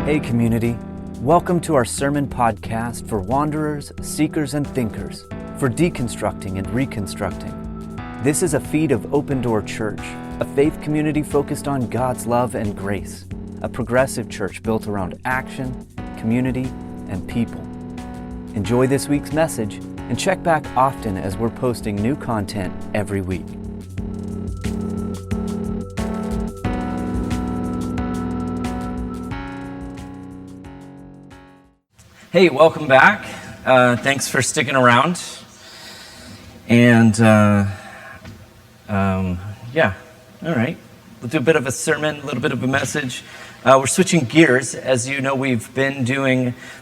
Hey community, welcome to our sermon podcast for wanderers, seekers, and thinkers, for deconstructing and reconstructing. This is a feed of Open Door Church, a faith community focused on God's love and grace, a progressive church built around action, community, and people. Enjoy this week's message and check back often as we're posting new content every week. Hey, welcome back. Thanks for sticking around. And all right. We'll do a bit of a sermon, a little bit of a message. We're switching gears. As you know, we've been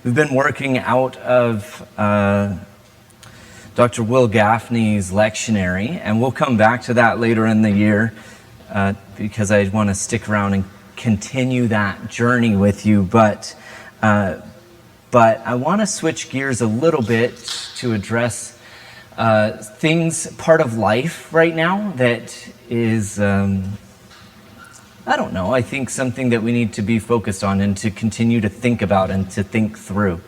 working out of Dr. Will Gaffney's lectionary, and we'll come back to that later in the year because I want to stick around and continue that journey with you. But I want to switch gears a little bit to address part of life right now that is, I think something that we need to be focused on and to continue to think about and to think through.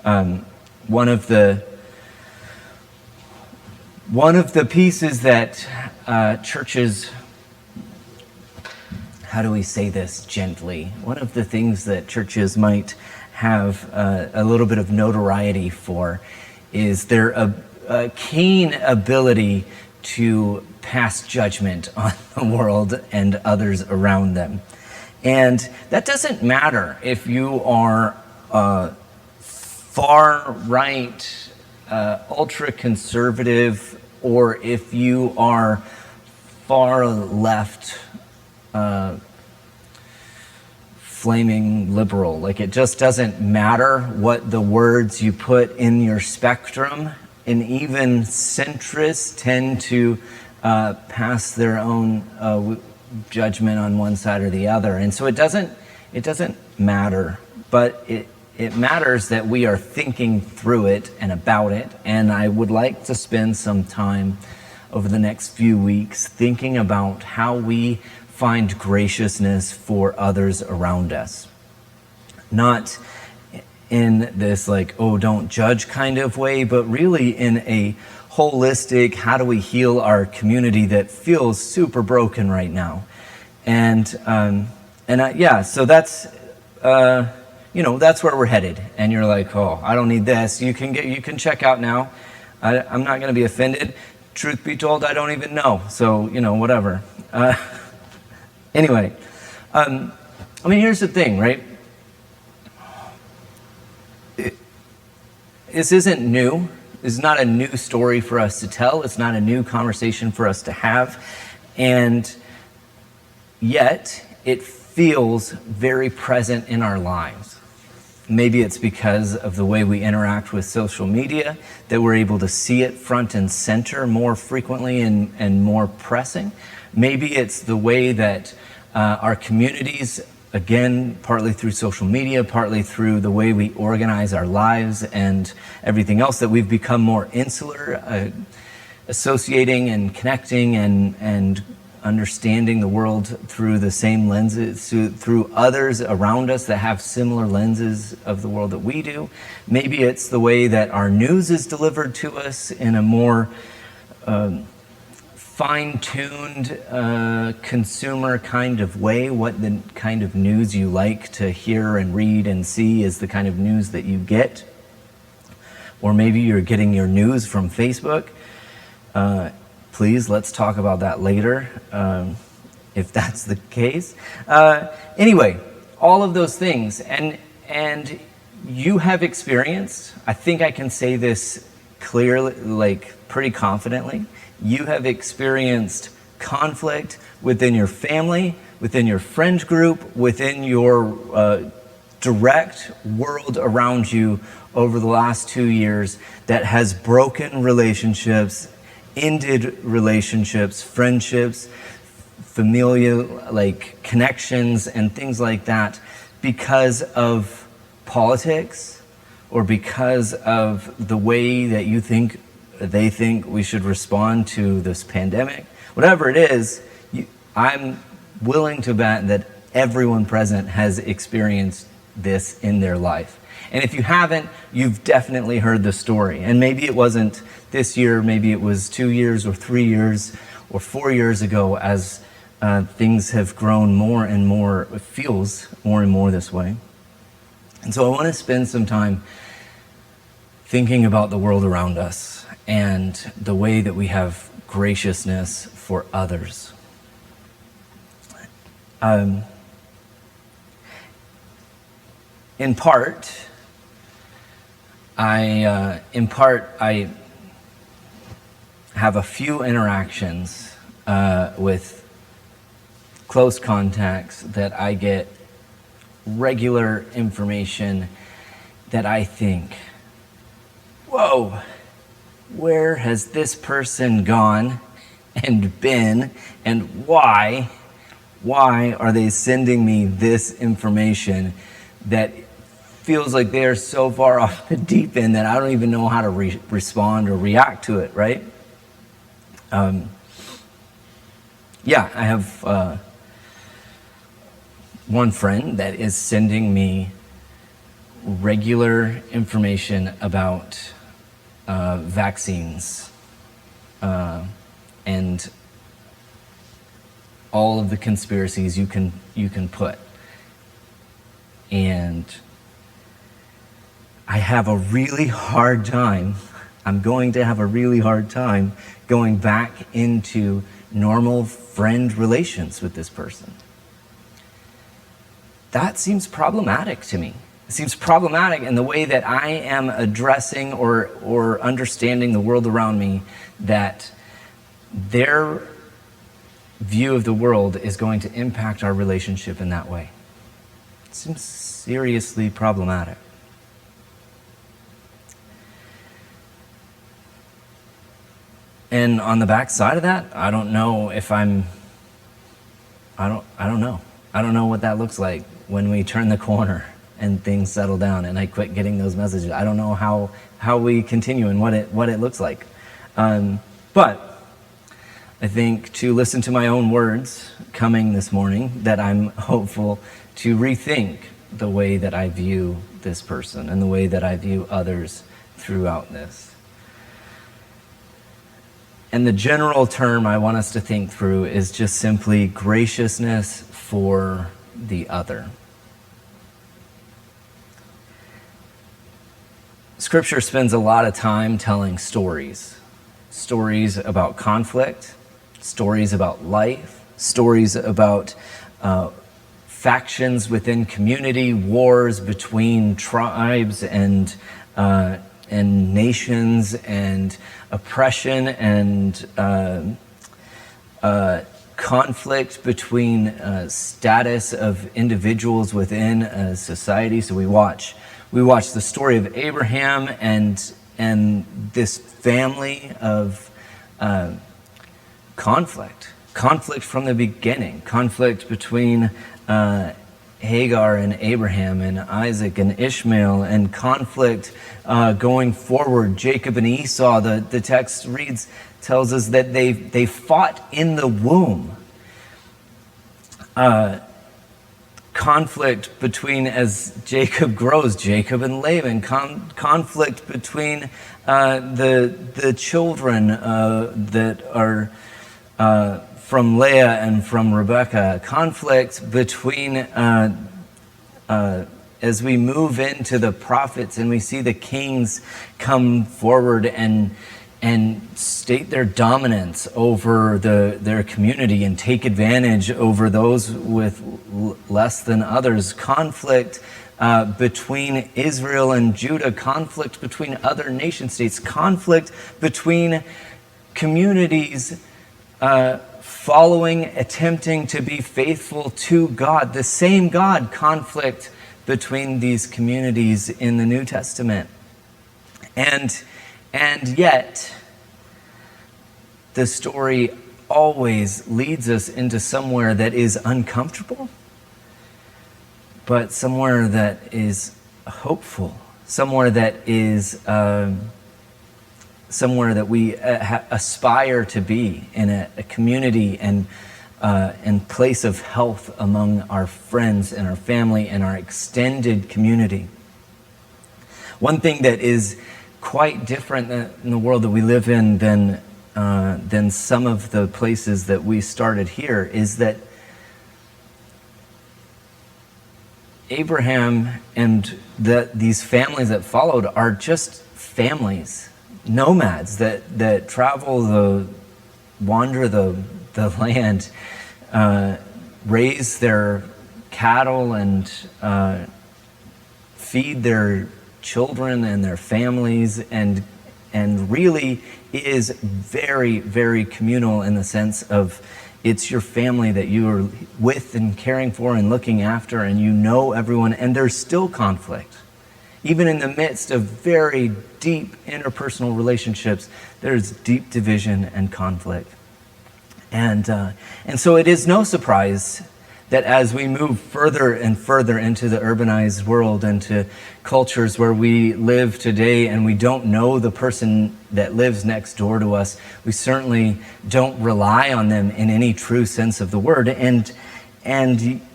One of the pieces that churches, how do we say this gently? One of the things that churches might have a little bit of notoriety for is their keen ability to pass judgment on the world and others around them. And that doesn't matter if you are far right, ultra conservative, or if you are far left, flaming liberal. Like, it just doesn't matter what the words you put in your spectrum. And even centrists tend to pass their own judgment on one side or the other. And so it doesn't matter, but it matters that we are thinking through it and about it. And I would like to spend some time over the next few weeks thinking about how we find graciousness for others around us. Not in this don't judge kind of way, but really in a holistic, how do we heal our community that feels super broken right now? And so that's, that's where we're headed. And you're like, oh, I don't need this. You can check out now. I'm not going to be offended. Truth be told, I don't even know. So, whatever. Anyway, here's the thing, right? This isn't new. This is not a new story for us to tell. It's not a new conversation for us to have. And yet, it feels very present in our lives. Maybe it's because of the way we interact with social media that we're able to see it front and center more frequently and more pressing. Maybe it's the way that our communities, again, partly through social media, partly through the way we organize our lives and everything else, that we've become more insular, associating and connecting and understanding the world through the same lenses, through others around us that have similar lenses of the world that we do. Maybe it's the way that our news is delivered to us in a more fine-tuned consumer kind of way. What the kind of news you like to hear and read and see is the kind of news that you get. Or maybe you're getting your news from Facebook. Please, let's talk about that later, if that's the case. Anyway, all of those things, and you have experienced, I think I can say this clearly, pretty confidently, you have experienced conflict within your family, within your friend group, within your direct world around you over the last 2 years that has broken relationships, ended relationships, friendships, familial connections and things like that because of politics or because of the way that they think we should respond to this pandemic. Whatever it is, I'm willing to bet that everyone present has experienced this in their life. And if you haven't, you've definitely heard the story. And maybe it wasn't this year, maybe it was 2 years or 3 years or 4 years ago as things have grown more and more, it feels more and more this way. And so I want to spend some time thinking about the world around us and the way that we have graciousness for others. In part, I have a few interactions with close contacts that I get regular information that I think, whoa, where has this person gone and been, and why are they sending me this information that feels like they are so far off the deep end that I don't even know how to respond or react to it, right? I have one friend that is sending me regular information about vaccines and all of the conspiracies you can put. And I have a really hard time, I'm going to have a really hard time going back into normal friend relations with this person. That seems problematic to me. It seems problematic in the way that I am addressing or understanding the world around me, that their view of the world is going to impact our relationship in that way. It seems seriously problematic. And on the back side of that, I don't know if I don't know. I don't know what that looks like when we turn the corner and things settle down and I quit getting those messages. I don't know how we continue and what it looks like. But I think to listen to my own words coming this morning, that I'm hopeful to rethink the way that I view this person and the way that I view others throughout this. And the general term I want us to think through is just simply graciousness for the other. Scripture spends a lot of time telling stories about conflict, stories about life, stories about factions within community, wars between tribes and nations, and oppression and conflict between status of individuals within a society. So we watch the story of Abraham and this family of conflict from the beginning, conflict between Hagar and Abraham and Isaac and Ishmael, and conflict going forward, Jacob and Esau. The text tells us that they fought in the womb. Conflict between, as Jacob grows, Jacob and Laban. Conflict between the children that are from Leah and from Rebekah. Conflict between, as we move into the prophets and we see the kings come forward and state their dominance over their community and take advantage over those with less than others. Conflict between Israel and Judah. Conflict between other nation states. Conflict between communities attempting to be faithful to God, the same God. Conflict between these communities in the New Testament. And yet, the story always leads us into somewhere that is uncomfortable, but somewhere that is hopeful, somewhere that is somewhere that we aspire to be in a community and and place of health among our friends and our family and our extended community. One thing that is quite different in the world that we live in than some of the places that we started here is that Abraham and these families that followed are just families, nomads that wander the land, raise their cattle and feed their children and their families, and really is very, very communal in the sense of it's your family that you are with and caring for and looking after, and you know everyone, and there's still conflict. Even in the midst of very deep interpersonal relationships, there's deep division and conflict. And so it is no surprise that as we move further and further into the urbanized world, into cultures where we live today and we don't know the person that lives next door to us, we certainly don't rely on them in any true sense of the word. And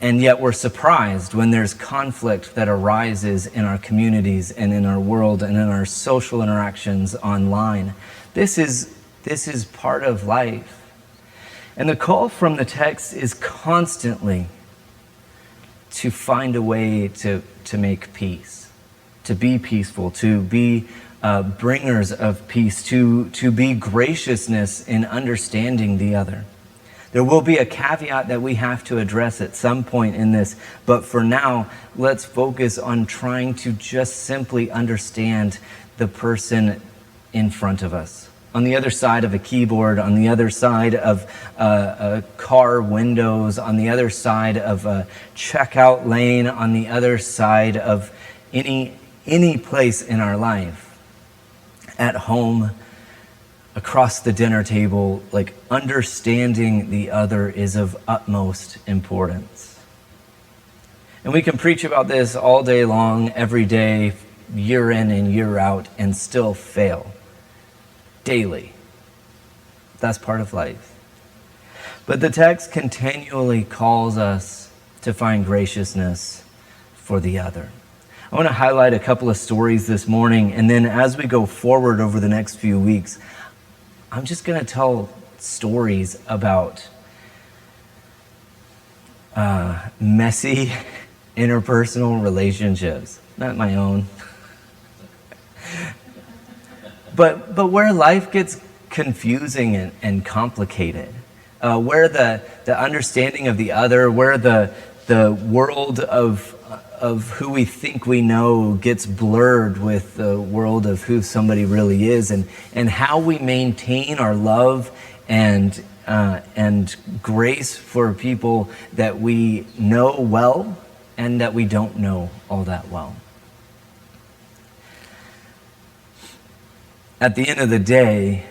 yet we're surprised when there's conflict that arises in our communities and in our world and in our social interactions online. This is part of life. And the call from the text is constantly to find a way to make peace, to be peaceful, to be bringers of peace, to be graciousness in understanding the other. There will be a caveat that we have to address at some point in this, but for now, let's focus on trying to just simply understand the person in front of us. On the other side of a keyboard, on the other side of a car windows, on the other side of a checkout lane, on the other side of any place in our life, at home, across the dinner table, like understanding the other is of utmost importance. And we can preach about this all day long, every day, year in and year out, and still fail. Daily. That's part of life. But the text continually calls us to find graciousness for the other. I want to highlight a couple of stories this morning, and then as we go forward over the next few weeks, I'm just going to tell stories about messy interpersonal relationships, not my own. But where life gets confusing and complicated, where the understanding of the other, where the world of who we think we know gets blurred with the world of who somebody really is, and how we maintain our love and grace for people that we know well and that we don't know all that well. At the end of the day,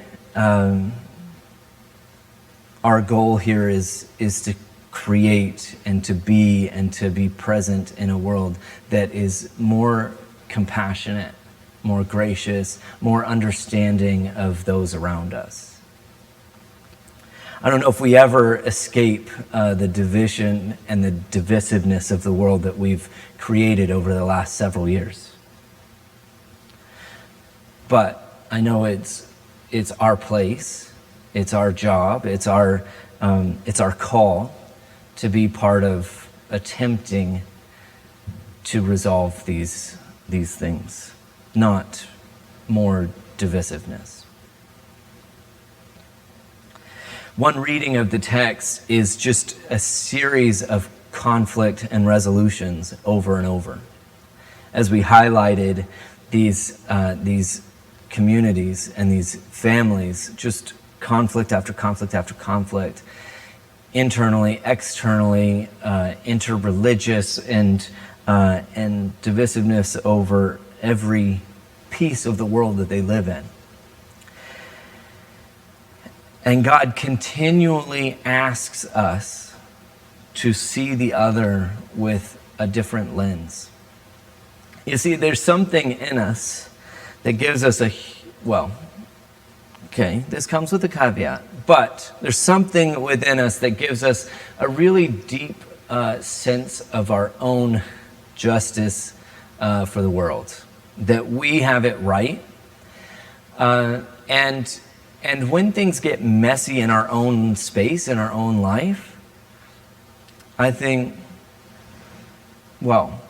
our goal here is to create and to be present in a world that is more compassionate, more gracious, more understanding of those around us. I don't know if we ever escape the division and the divisiveness of the world that we've created over the last several years. But I know it's our place, it's our job, it's our call to be part of attempting to resolve these things, not more divisiveness. One reading of the text is just a series of conflict and resolutions over and over. As we highlighted these communities and these families, just conflict after conflict after conflict, internally, externally, interreligious, and divisiveness over every piece of the world that they live in. And God continually asks us to see the other with a different lens. You see, there's something in us that gives us Okay, this comes with a caveat, but there's something within us that gives us a really deep sense of our own justice for the world, that we have it right. And when things get messy in our own space, in our own life, I think, well,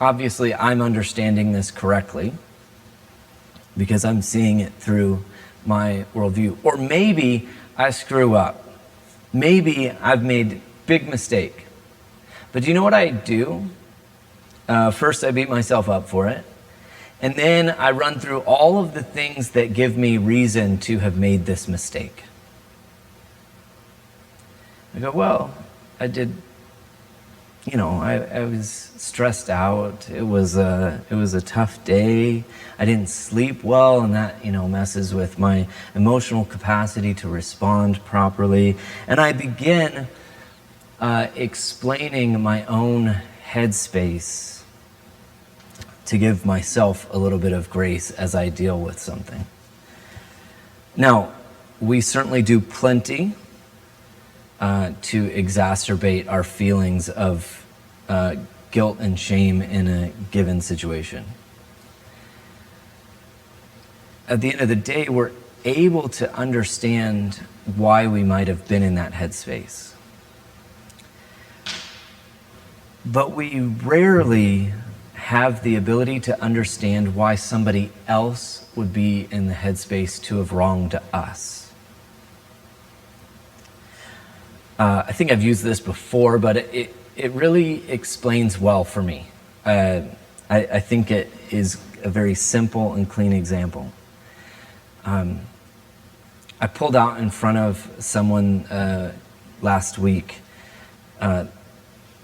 obviously I'm understanding this correctly because I'm seeing it through my worldview. Or maybe I screw up. Maybe I've made a big mistake. But do you know what I do? First, I beat myself up for it. And then I run through all of the things that give me reason to have made this mistake. I go, well, I did, I was stressed out. It was a tough day. I didn't sleep well, and that, messes with my emotional capacity to respond properly. And I begin explaining my own headspace to give myself a little bit of grace as I deal with something. Now, we certainly do plenty to exacerbate our feelings of guilt and shame in a given situation. At the end of the day, we're able to understand why we might have been in that headspace. But we rarely have the ability to understand why somebody else would be in the headspace to have wronged us. I think I've used this before, but it really explains well for me. I think it is a very simple and clean example. I pulled out in front of someone last week.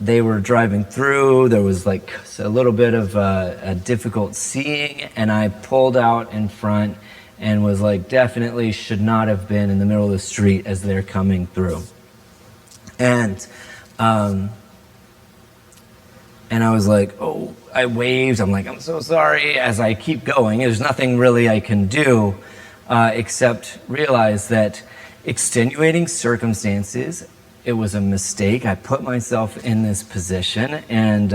They were driving through. There was like a little bit of a difficult seeing, and I pulled out in front and was like, definitely should not have been in the middle of the street as they're coming through. And I was like, oh, I waved. I'm like, I'm so sorry. As I keep going, there's nothing really I can do except realize that extenuating circumstances, it was a mistake. I put myself in this position, and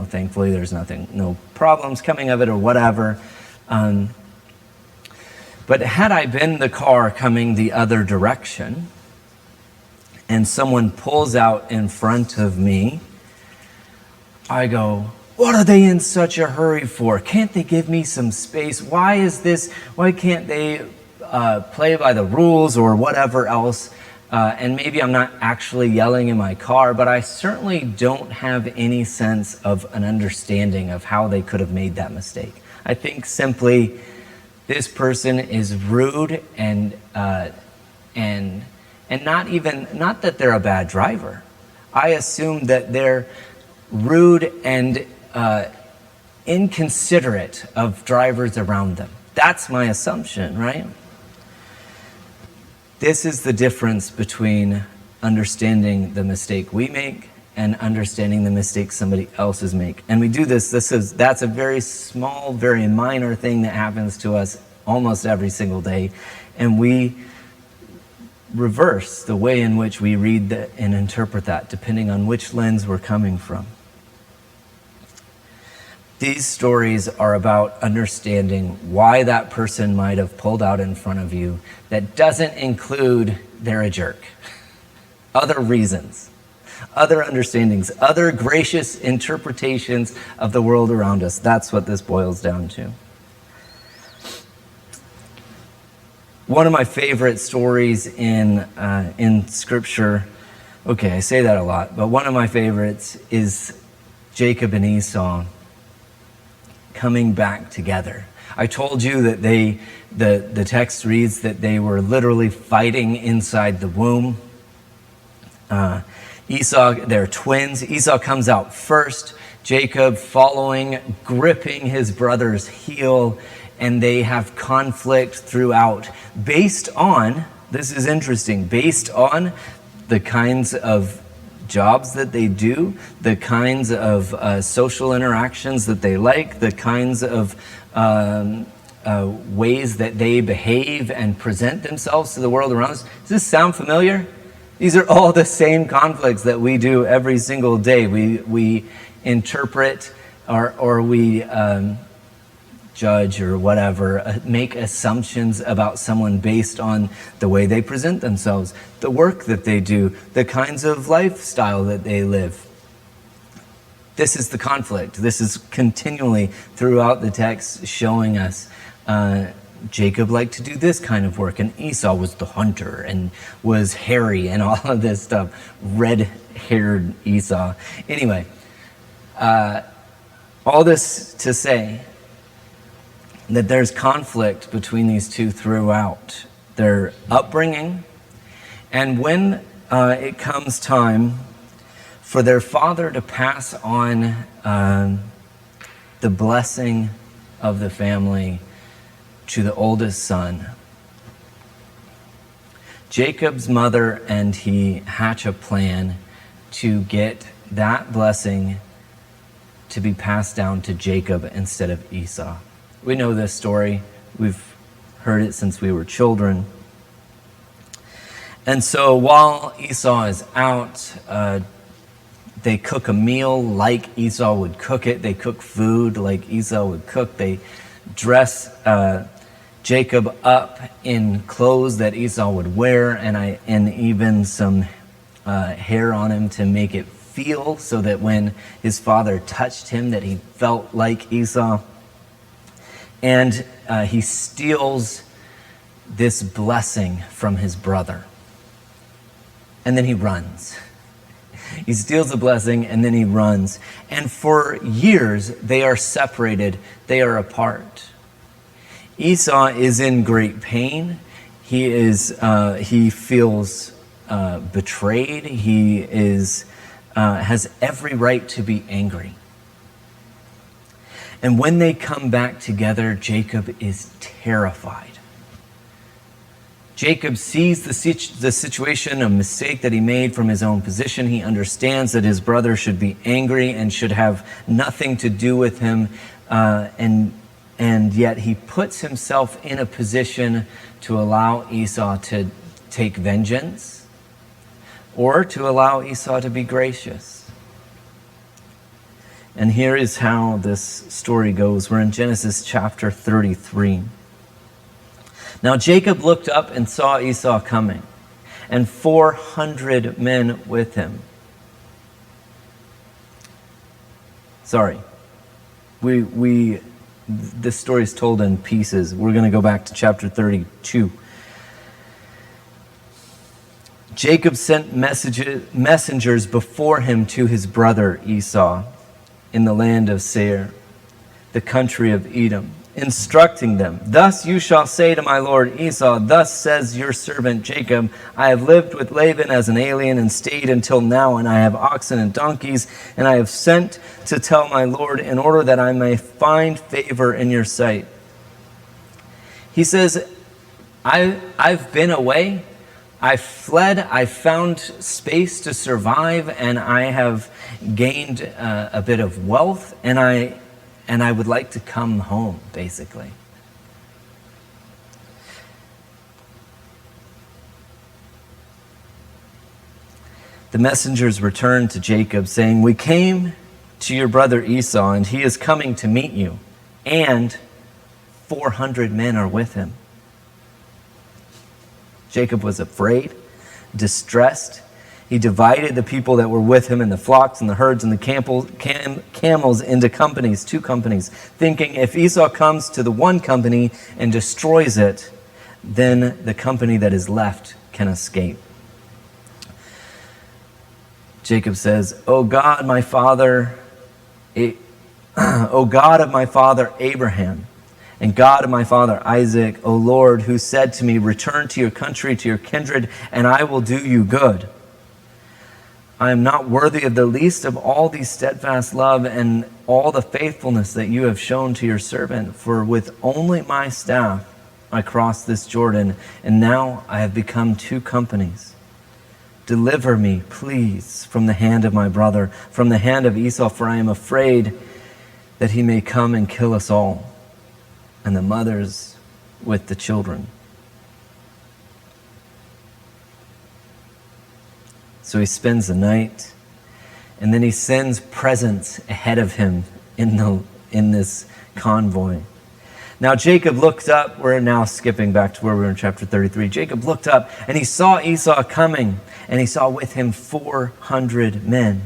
thankfully there's no problems coming of it or whatever. But had I been the car coming the other direction, and someone pulls out in front of me, I go, what are they in such a hurry for? Can't they give me some space? Why can't they play by the rules or whatever else? And maybe I'm not actually yelling in my car, but I certainly don't have any sense of an understanding of how they could have made that mistake. I think simply this person is rude and not that they're a bad driver. I assume that they're rude and inconsiderate of drivers around them. That's my assumption, right? This is the difference between understanding the mistake we make and understanding the mistake somebody else's make. And we do that's a very small, very minor thing that happens to us almost every single day. And we reverse the way in which we read that and interpret that, depending on which lens we're coming from. These stories are about understanding why that person might have pulled out in front of you. That doesn't include they're a jerk. Other reasons, other understandings, other gracious interpretations of the world around us. That's what this boils down to. One of my favorite stories in Scripture, okay, I say that a lot, but one of my favorites is Jacob and Esau coming back together. I told you that the text reads that they were literally fighting inside the womb. Esau, they're twins. Esau comes out first, Jacob following, gripping his brother's heel, and they have conflict throughout based on, this is interesting, based on the kinds of jobs that they do, the kinds of social interactions that they like, the kinds of ways that they behave and present themselves to the world around us. Does this sound familiar? These are all the same conflicts that we do every single day. We interpret or we judge or whatever, make assumptions about someone based on the way they present themselves, the work that they do, the kinds of lifestyle that they live. This is the conflict. This is continually throughout the text showing us Jacob liked to do this kind of work, and Esau was the hunter and was hairy and all of this stuff. Red-haired Esau. Anyway, all this to say that there's conflict between these two throughout their upbringing. And when it comes time for their father to pass on the blessing of the family to the oldest son, Jacob's mother and he hatch a plan to get that blessing to be passed down to Jacob instead of Esau. We know this story. We've heard it since we were children. And so while Esau is out, they cook a meal like Esau would cook it. They cook food like Esau would cook. They dress Jacob up in clothes that Esau would wear, and even some hair on him to make it feel so that when his father touched him that he felt like Esau. And he steals this blessing from his brother. And then he runs. He steals the blessing and then he runs. And for years, they are separated. They are apart. Esau is in great pain. He feels betrayed. He has every right to be angry. And when they come back together, Jacob is terrified. Jacob sees the situation, a mistake that he made from his own position. He understands that his brother should be angry and should have nothing to do with him. And yet he puts himself in a position to allow Esau to take vengeance or to allow Esau to be gracious. And here is how this story goes. We're in Genesis chapter 33. Now Jacob looked up and saw Esau coming, and 400 men with him. Sorry. This story is told in pieces. We're going to go back to chapter 32. Jacob sent messengers before him to his brother Esau in the land of Seir, the country of Edom, instructing them, "Thus you shall say to my lord Esau, thus says your servant Jacob, I have lived with Laban as an alien and stayed until now, and I have oxen and donkeys, and I have sent to tell my lord in order that I may find favor in your sight." He says, I've been away. I fled, I found space to survive, and I have gained a bit of wealth, and I would like to come home, basically. The messengers returned to Jacob, saying, "We came to your brother Esau, and he is coming to meet you, and 400 men are with him." Jacob was afraid, distressed. He divided the people that were with him and the flocks and the herds and the camels into companies, 2 companies, thinking if Esau comes to the one company and destroys it, then the company that is left can escape. Jacob says, O God of my father Abraham, and God of my father Isaac, O Lord, who said to me, return to your country, to your kindred, and I will do you good. I am not worthy of the least of all these steadfast love and all the faithfulness that you have shown to your servant, for with only my staff I crossed this Jordan, and now I have become 2 companies. Deliver me, please, from the hand of my brother, from the hand of Esau, for I am afraid that he may come and kill us all. and the mothers with the children. So he spends the night, and then he sends presents ahead of him in this convoy. Now Jacob looked up. We're now skipping back to where we were in chapter 33. Jacob looked up, and he saw Esau coming, and he saw with him 400 men.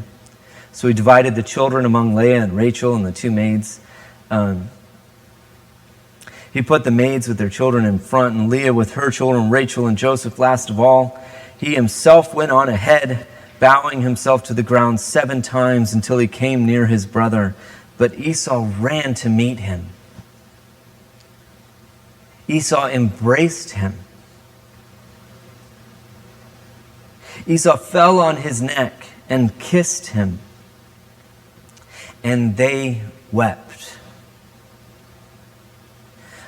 So he divided the children among Leah and Rachel and the two maids. He put the maids with their children in front, and Leah with her children, Rachel and Joseph last of all. He himself went on ahead, bowing himself to the ground 7 times until he came near his brother. But Esau ran to meet him. Esau embraced him. Esau fell on his neck and kissed him, and they wept.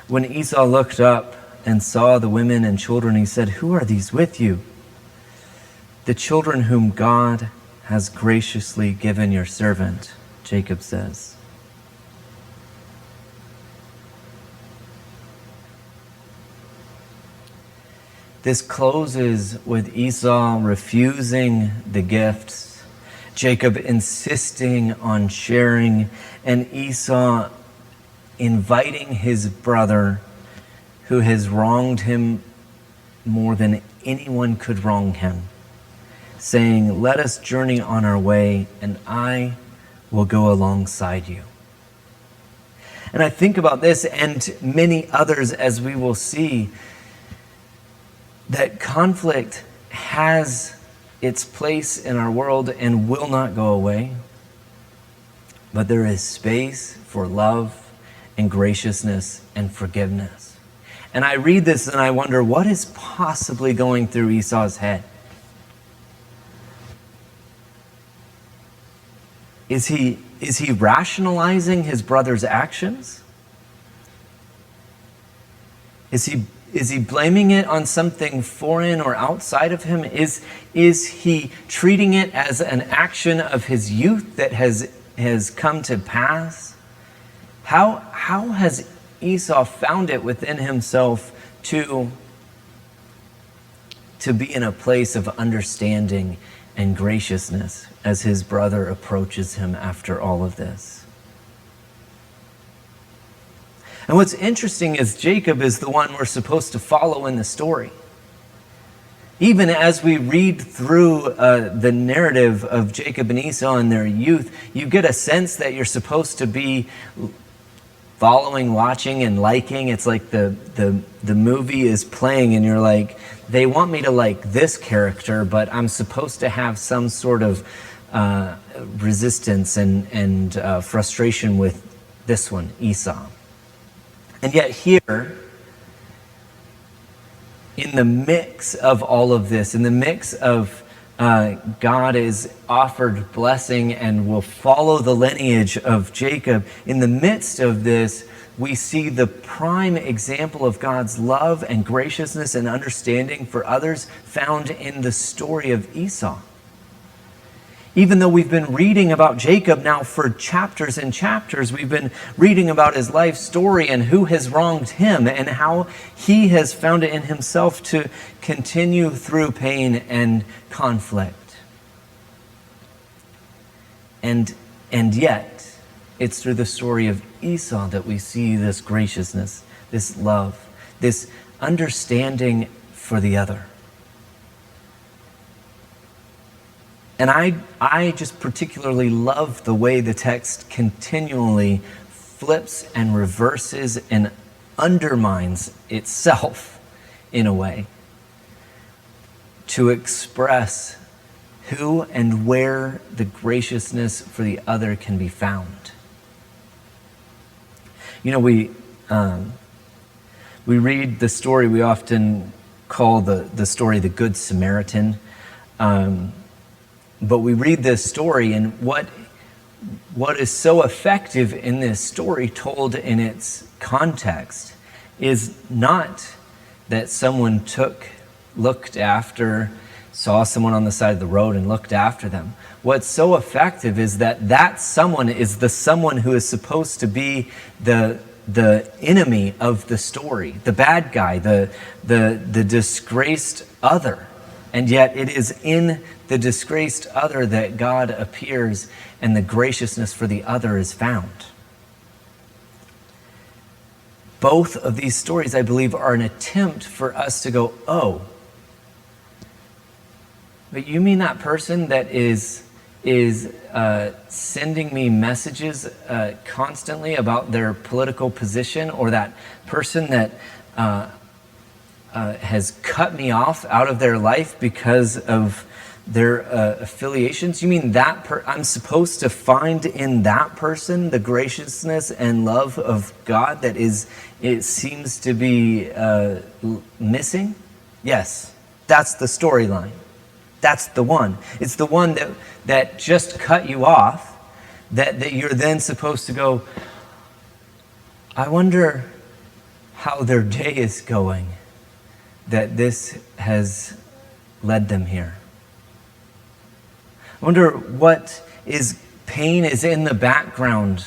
When Esau looked up and saw the women and children, he said, "Who are these with you?" "The children whom God has graciously given your servant," Jacob says. This closes with Esau refusing the gifts, Jacob insisting on sharing, and Esau inviting his brother, who has wronged him more than anyone could wrong him, saying, "Let us journey on our way, and I will go alongside you." And I think about this and many others, as we will see, that conflict has its place in our world and will not go away. But there is space for love and graciousness and forgiveness. And I read this and I wonder, what is possibly going through Esau's head? Is he rationalizing his brother's actions? Is he blaming it on something foreign or outside of him? Is he treating it as an action of his youth that has come to pass? How has Esau found it within himself to be in a place of understanding and graciousness as his brother approaches him after all of this? And what's interesting is Jacob is the one we're supposed to follow in the story. Even as we read through the narrative of Jacob and Esau in their youth, you get a sense that you're supposed to be following, watching, and liking. It's like the movie is playing and you're like, they want me to like this character, but I'm supposed to have some sort of resistance and frustration with this one, Esau. And yet here, in the mix of all of this, in the mix of God is offered blessing and will follow the lineage of Jacob, in the midst of this, we see the prime example of God's love and graciousness and understanding for others found in the story of Esau. Even though we've been reading about Jacob now for chapters and chapters, we've been reading about his life story and who has wronged him and how he has found it in himself to continue through pain and conflict. And yet, it's through the story of Esau that we see this graciousness, this love, this understanding for the other. And I just particularly love the way the text continually flips and reverses and undermines itself in a way to express who and where the graciousness for the other can be found. You know, we read the story we often call the story the Good Samaritan. But we read this story, and what is so effective in this story told in its context is not that someone looked after, saw someone on the side of the road and looked after them. What's so effective is that someone is the someone who is supposed to be the the enemy of the story, the bad guy, the disgraced other. And yet it is in the disgraced other that God appears and the graciousness for the other is found. Both of these stories, I believe, are an attempt for us to go, oh, but you mean that person that is sending me messages constantly about their political position, or that person that has cut me off out of their life because of their affiliations? You mean that I'm supposed to find in that person the graciousness and love of God that it seems to be missing? Yes, that's the storyline. That's the one. It's the one that just cut you off, that you're then supposed to go, I wonder how their day is going, that this has led them here. I wonder what pain is in the background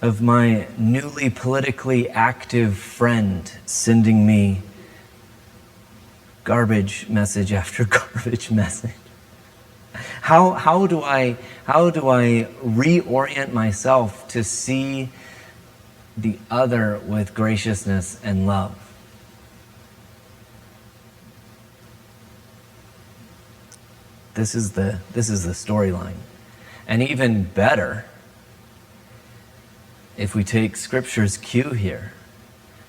of my newly politically active friend sending me garbage message after garbage message. How do I reorient myself to see the other with graciousness and love? This is the storyline. And even better, if we take Scripture's cue here,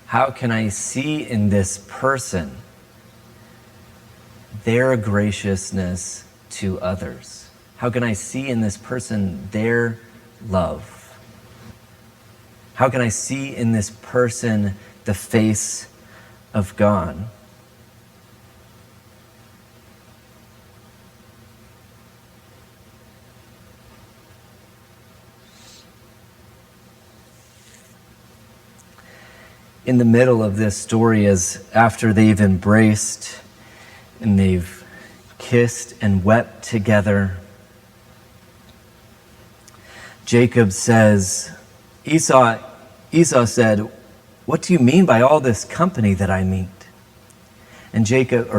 how can I see in this person their graciousness to others? How can I see in this person their love? How can I see in this person the face of God? In the middle of this story, as after they've embraced and they've kissed and wept together, Jacob says, Esau said, "What do you mean by all this company that I meet?" And Jacob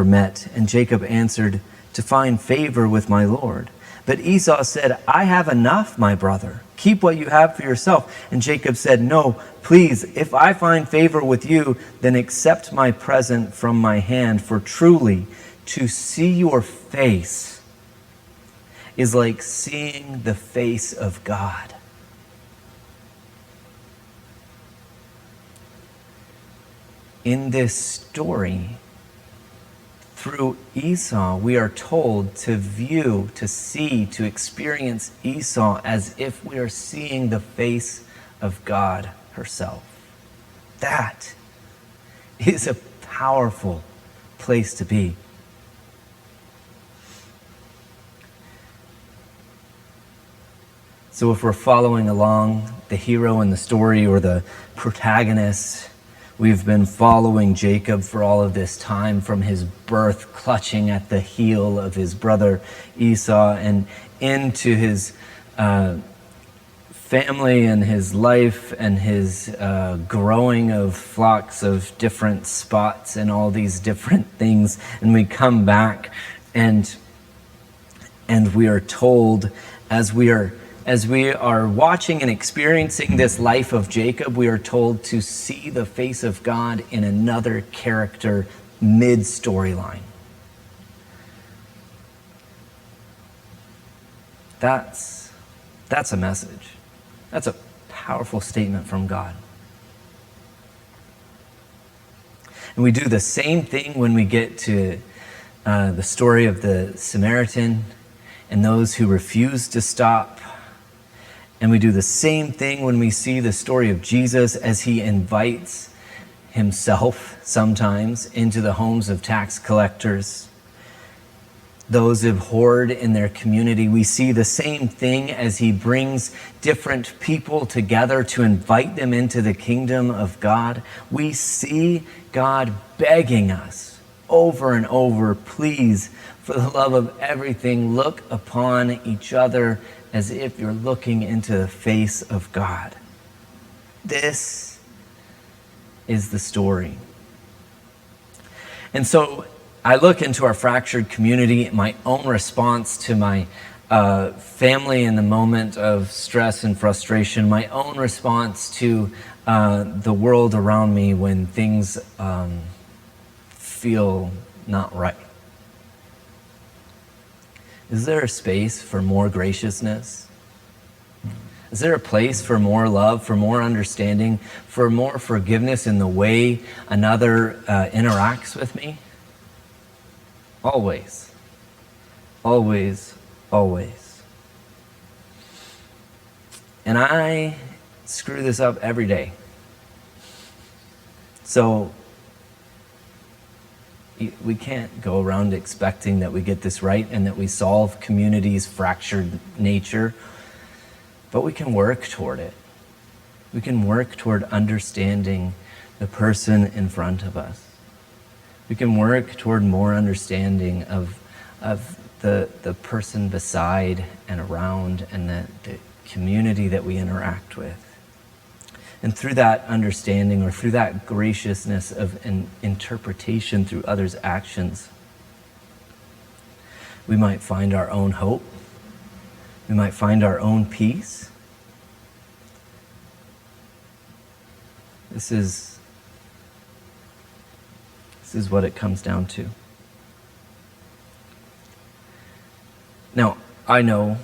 answered, "To find favor with my Lord." But Esau said, "I have enough, my brother. Keep what you have for yourself." And Jacob said, "No, please, if I find favor with you, then accept my present from my hand, for truly to see your face is like seeing the face of God." In this story, through Esau, we are told to view, to see, to experience Esau as if we are seeing the face of God herself. That is a powerful place to be. So if we're following along the hero in the story or the protagonist, we've been following Jacob for all of this time, from his birth, clutching at the heel of his brother Esau, and into his family and his life and his growing of flocks of different spots and all these different things. And we come back and we are told, as we are watching and experiencing this life of Jacob, we are told to see the face of God in another character mid-storyline. That's a message. That's a powerful statement from God. And we do the same thing when we get to the story of the Samaritan and those who refuse to stop. And we do the same thing when we see the story of Jesus as he invites himself sometimes into the homes of tax collectors, those abhorred in their community. We see the same thing as he brings different people together to invite them into the kingdom of God. We see God begging us over and over, please, for the love of everything, look upon each other as if you're looking into the face of God. This is the story. And so I look into our fractured community, my own response to my family in the moment of stress and frustration, my own response to the world around me when things feel not right. Is there a space for more graciousness? Is there a place for more love, for more understanding, for more forgiveness in the way another interacts with me? Always. Always. Always. And I screw this up every day. So we can't go around expecting that we get this right and that we solve community's fractured nature, but we can work toward it. We can work toward understanding the person in front of us. We can work toward more understanding of the person beside and around and the community that we interact with. And through that understanding, or through that graciousness of an interpretation through others' actions, we might find our own hope. We might find our own peace. This is what it comes down to. Now, I know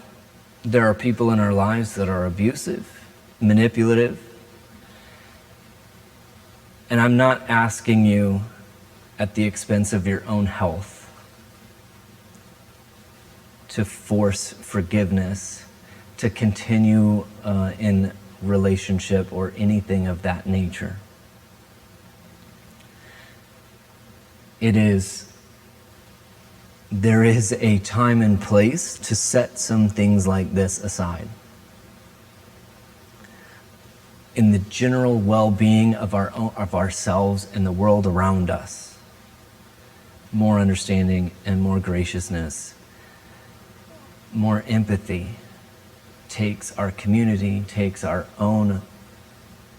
there are people in our lives that are abusive, manipulative, and I'm not asking you at the expense of your own health to force forgiveness, to continue in relationship or anything of that nature. There is a time and place to set some things like this aside. In the general well-being of ourselves and the world around us, more understanding and more graciousness, more empathy takes our community, takes our own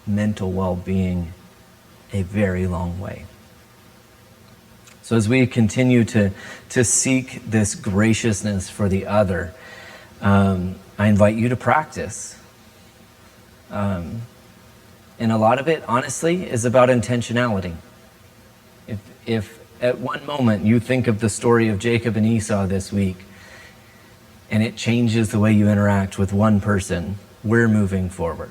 mental well-being a very long way. So as we continue to seek this graciousness for the other, I invite you to practice. And a lot of it, honestly, is about intentionality. If at one moment you think of the story of Jacob and Esau this week, and it changes the way you interact with one person, we're moving forward.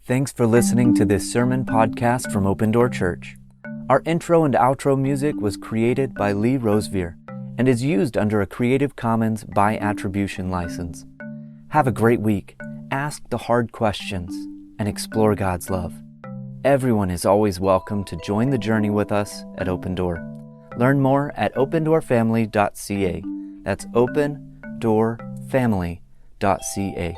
Thanks for listening to this sermon podcast from Open Door Church. Our intro and outro music was created by Lee Rosevear and is used under a Creative Commons by attribution license. Have a great week. Ask the hard questions and explore God's love. Everyone is always welcome to join the journey with us at Open Door. Learn more at opendoorfamily.ca. That's opendoorfamily.ca.